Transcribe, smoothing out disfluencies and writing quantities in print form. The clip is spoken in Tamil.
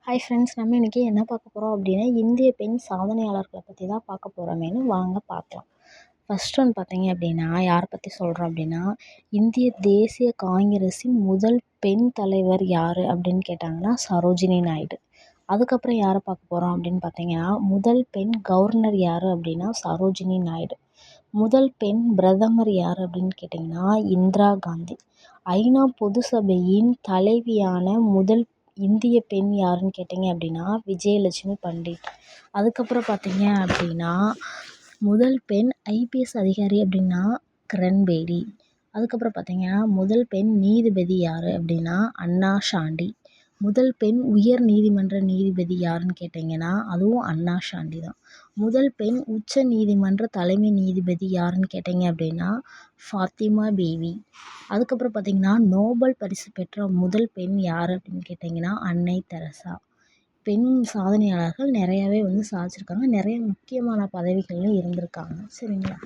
ஹாய் ஃப்ரெண்ட்ஸ், நம்ம இன்றைக்கி என்ன பார்க்க போகிறோம் அப்படின்னா, இந்திய பெண் சாதனையாளர்களை பற்றி தான் பார்க்க போகிறோமேனு வாங்க பார்க்கலாம். ஃபர்ஸ்ட் ஒன் பார்த்தீங்க அப்படின்னா, யாரை பற்றி சொல்கிறோம் அப்படின்னா, இந்திய தேசிய காங்கிரஸின் முதல் பெண் தலைவர் யார் அப்படின்னு கேட்டாங்கன்னா சரோஜினி நாயுடு. அதுக்கப்புறம் யாரை பார்க்க போகிறோம் அப்படின்னு பார்த்தீங்கன்னா, முதல் பெண் கவர்னர் யார் அப்படின்னா சரோஜினி நாயுடு. முதல் பெண் பிரதமர் யார் அப்படின்னு கேட்டிங்கன்னா இந்திரா காந்தி. ஐநா பொது சபையின் தலைவியான முதல் இந்திய பெண் யாருன்னு கேட்டிங்க அப்படின்னா விஜயலட்சுமி பண்டிட். அதுக்கப்புறம் பார்த்தீங்க அப்படின்னா முதல் பெண் ஐபிஎஸ் அதிகாரி அப்படின்னா கிரண்பேடி. அதுக்கப்புறம் பார்த்தீங்கன்னா முதல் பெண் நீதிபதி யார் அப்படின்னா அண்ணா சாண்டி. முதல் பெண் உயர் நீதிமன்ற நீதிபதி யாருன்னு கேட்டிங்கன்னா அதுவும் அண்ணா சாண்டி தான். முதல் பெண் உச்ச நீதிமன்ற தலைமை நீதிபதி யாருன்னு கேட்டிங்க அப்படின்னா ஃபாத்திமா பேபி. அதுக்கப்புறம் பார்த்திங்கன்னா நோபல் பரிசு பெற்ற முதல் பெண் யார் அப்படின்னு கேட்டிங்கன்னா அன்னை தெரசா. பெண் சாதனையாளர்கள் நிறையாவே சாதிச்சிருக்காங்க, நிறைய முக்கியமான பதவிகள்லையும் இருந்திருக்காங்க. சரிங்களா?